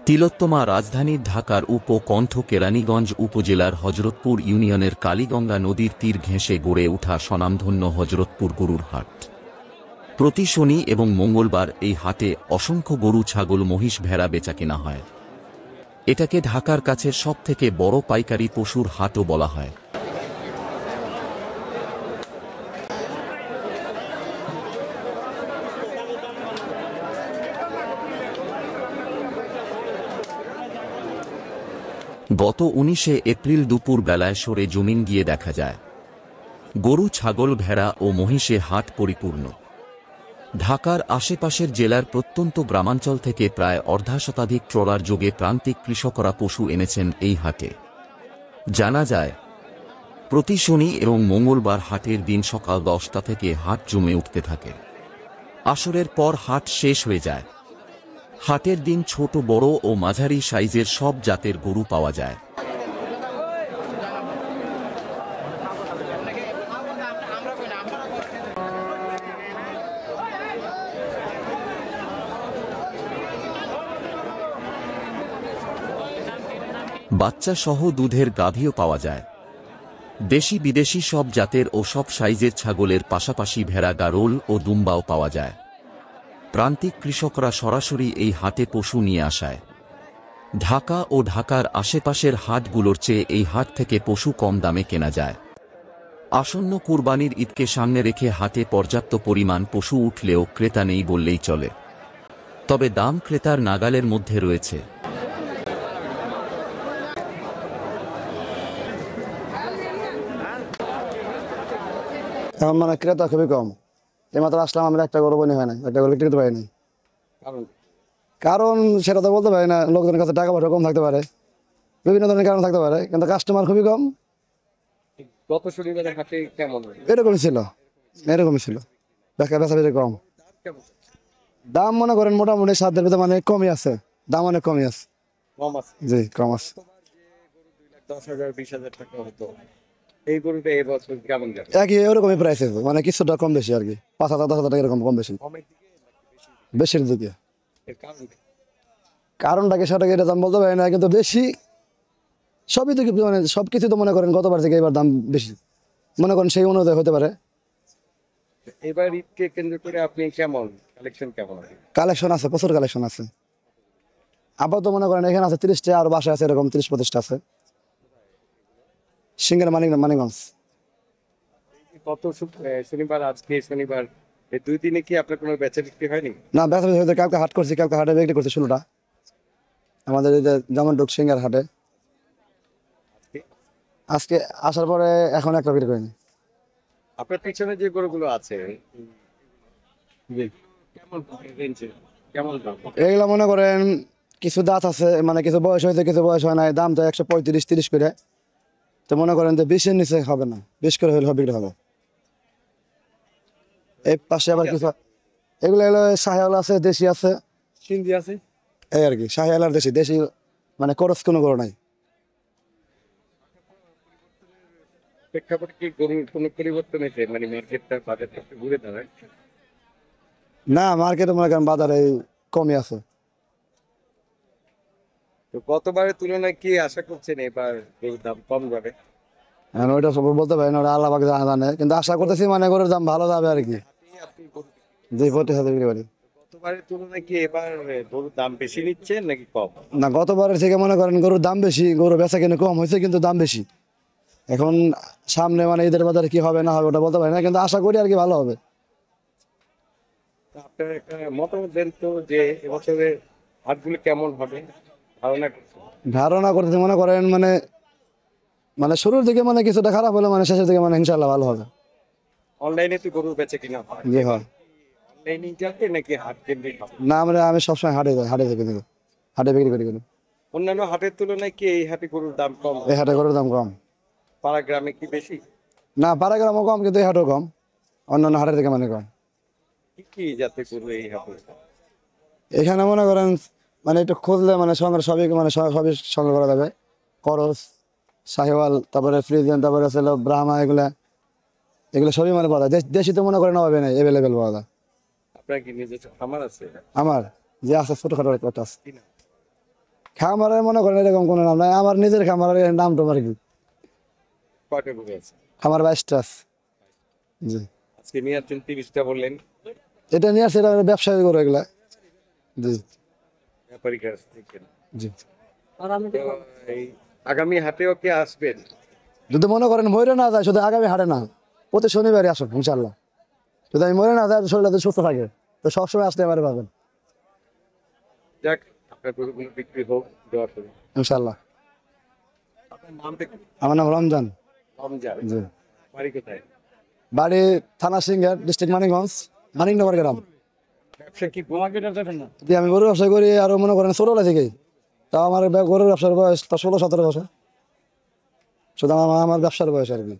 তিলোত্তমা রাজধানীর ঢাকার উপকণ্ঠ কেরানীগঞ্জ উপজেলার হযরতপুর ইউনিয়নের কালীগঙ্গা নদীর তীর ঘেঁষে গড়ে ওঠা স্বনামধন্য হযরতপুর গরুর হাট। প্রতি শনি এবং মঙ্গলবার এই হাটে অসংখ্য গরু, ছাগল, মহিষ, ভেড়া বেচাকেনা হয়। এটাকে ঢাকার কাছে সবথেকে বড় পাইকারি পশুর হাটও বলা হয়। গত 19 এপ্রিল দুপুর বেলায় সরে জমিন গিয়ে দেখা যায় গরু, ছাগল, ভেড়া ও মহিষে হাট পরিপূর্ণ। ঢাকার আশেপাশের জেলার প্রত্যন্ত গ্রামাঞ্চল থেকে প্রায় অর্ধশতাধিক ট্রলার যোগে প্রান্তিক কৃষকরা পশু এনেছেন এই হাটে। জানা যায়, প্রতি শনি এবং মঙ্গলবার হাটের দিন সকাল 10টা থেকে হাট জমে উঠতে থাকে। আসরের পর হাট শেষ হয়ে যায়। হাটের দিন ছোট, বড় ও মাঝারি সাইজের সব জাতের গরু পাওয়া যায়। বাচ্চা সহ দুধের গাভীও পাওয়া যায়। দেশি বিদেশি সব জাতের ও সব সাইজের ছাগলের পাশাপাশি ভেড়া, গারল ও দুম্বাও পাওয়া যায়। প্রান্তিক কৃষকরা সরাসরি এই হাটে পশু নিয়ে আসায় ঢাকা ও ঢাকার আশেপাশের হাটগুলোর চেয়ে এই হাট থেকে পশু কম দামে কেনা যায়। আসন্ন কুরবানির ঈদকে সামনে রেখে হাটে পর্যাপ্ত পরিমাণ পশু উঠলেও ক্রেতা নেই বললেই চলে। তবে দাম ক্রেতার নাগালের মধ্যে রয়েছে। এখন মানে ক্রেতা খুবই কম। এইমাত্র আসলাম, আমরা একটা গরু বনি হয় না, একটা গরু কিনতে পারিনি। কারণ সেটা তো বলতে পারি না, লোকজনের কাছে টাকা পয়সা কম থাকতে পারে, বিভিন্ন ধরনের কারণ থাকতে পারে, কিন্তু কাস্টমার খুবই কম। গত শনিবারের হাটে কেমন এরকমই ছিল বেচা বেচি কম। দাম মনে করেন মোটামুটি সাধ্যের ভিতরে মানে কমই আছে, দাম অনেক কমই আছে। কম আছে? জি, কম আছে। গরু 2,10,000 20,000 টাকা হতো, এই গরুটা এই বছর কেমন যাবে? একই ওরকমই প্রাইস আছে, মানে কিছুটা কম বেশি আর কি, 5,000 10,000 টাকা এরকম কম বেশি, কমের দিকে নাকি বেশির দিকে। এর কারণ কি? কারণটাকে সেটাকে এটা দাম বলতে পারি না, কিন্তু বেশি সবই তো মানে সবকিছু তো মনে করেন গতবার থেকে এবার দাম বেশি, মনে করেন সেই অনুযায়ী হতে পারে। এবার ঈদকে কেন্দ্র করে আপনি কেমন কালেকশন কেমন? কালেকশন আছে, প্রচুর কালেকশন আছে। আপাতত মনে করেন এখানে আছে 30টা, আর বাসায় আছে এরকম 30-35টা আছে। সিঙ্গার মানিকগঞ্জ। গত শনিবার, আজকে শনিবার, এই 2 দিনে কি আপনার কোনো বেচা বিক্রি হয়নি? না, বেচা বেচি হয়তো কালকে হাট করছি, কালকে হাটে বিক্রি করছি 16টা আমাদের এই যে জামানডুক সিঙ্গার হাটে। আজকে আসার পরে এখন একটা বিক্রি করিনি। আপনার পিছনে যে গরুগুলো আছে কেমন রেঞ্জে, কেমন দাম? এগুলা মনে করেন কিছু দাঁত আছে, মানে কিছু বয়স হয়েছে, কিছু বয়স হয় নাই। দাম তো 135-30 করে। তো মনে করেন যে 20-এর নিচে হবে না, 20 করে হলে বিক্রি হবে। এই পাশে আবার কিছু এগুলো হলো শাহিওয়াল আছে, দেশি আছে, সিন্ধি আছে, এই আর কি। শাহিওয়াল আর দেশি দেশি মানে খরচ কোনো গরু নাই। প্রেক্ষাপটে কি গরুর কোনো পরিবর্তন হয়েছে, মানে মার্কেটটা বাজারটা একটু ঘুরে দাঁড়ায়? না, মার্কেটে মনে করেন বাজারে কমই আছে। তো গতবারের তুলনায় কি আশা করছেন এবার গরুর দাম কম যাবে? এখন ওইটা সব বলতে পারি না, ওটা আল্লাহ পাক জানে, কিন্তু আশা করতেছি মানে গরুর দাম ভালো যাবে আর কি। আপনি গরু যে 25,000 বিক্রি করি। গতবারের তুলনায় কি এবার গরুর দাম বেশি নিচ্ছেন নাকি কম? না, গতবারের থেকে মনে করেন গরুর দাম বেশি, গরু বেচা কিনে কম হয়েছে, কিন্তু দাম বেশি। এখন সামনে মানে ঈদের বাজারে কি হবে না হবে ওটা বলতে পারি না, কিন্তু আশা করি আর কি ভালো হবে। তো আপনার একটা মতামত দেন তো যে এবছরের হাটগুলো কেমন হবে ধারণা করছেন? ধারণা করতেছি মনে করেন মানে মানে শুরুর দিকে মানে কিছুটা খারাপ হলে মানে শেষের দিকে মানে ইনশাল্লাহ ভালো হবে। অনলাইনে তো গরু বেচে কিনা হয়, জি হয়। অনলাইনে যাবে নাকি হাট কেন্দ্রিক হবে? না, মানে আমি সবসময় হাটে যাই, হাটে থেকে দিই, হাটে বিক্রি করি কিন্তু। অন্যান্য হাটের তুলনায় কি এই হাটে গরুর দাম কম? এই হাটে গরুর দাম কম। পাড়া গ্রামে কি বেশি? না, পাড়া গ্রামও কম, কিন্তু এই হাটও কম, অন্যান্য হাটের থেকে মানে কম। কি কি জাতে গরু এই হাটে? এখানে মনে করেন মানে একটু খুঁজলে মানে সঙ্গে সবই মানে সবই সংগ্রহ করা যাবে। করস, শাহিওয়াল, তারপরে ফ্রিজিয়ান, তারপরে ছিল ব্রাহ্মা, এগুলো সবই মানে পাওয়া যায়। দেশি তো মনে করেন অভাবে নেই, অ্যাভেলেবেল পাওয়া যায়। আপনার কি নিজস্ব খামার আছে? আমার যে আছে ছোটখাটো একটা আছে। খামারে মনে করেন এরকম কোনো নাম নাই, আমার নিজের খামারের নাম তো আর কি। কয়টা গরু আছে? খামার 22টা আছে। জি, আজকে নিয়ে আসছেন 30টা বললেন, এটা নিয়ে আসছে, এটা ব্যবসায়ী করে এগুলা। জি ব্যাপারী কাছ থেকে। জি। তো এই আগামী হাটেও কি আসবেন? যদি মনে করেন মরে না যায়, শুধু আগামী হাটে না, প্রতি শনিবারই আসুন ইনশাল্লাহ। যদি আমি মরে না যায়, শরীরটা যদি সুস্থ থাকে, তো সবসময় আসতে এবারে পাবেন যাক, আপনার গরুগুলো বিক্রি হোক, দোয়া করি। ইনশাল্লাহ। আপনার নামটা কি? আমার নাম রমজান। রমজান। জি। বাড়ি কোথায়? বাড়ি থানা সিঙ্গার, ডিস্ট্রিক্ট মানিকগঞ্জ, মানিকনগর গ্রাম। ব্যবসা কি গোমার্কেট দেবেন না? যদি আমি গরুর ব্যবসা করি আরো মনে করেন ছোটবেলা থেকেই, তাও আমার গরুর ব্যবসার বয়স তা 16-17 বছর, শুধু আমার ব্যবসার বয়স আর কি।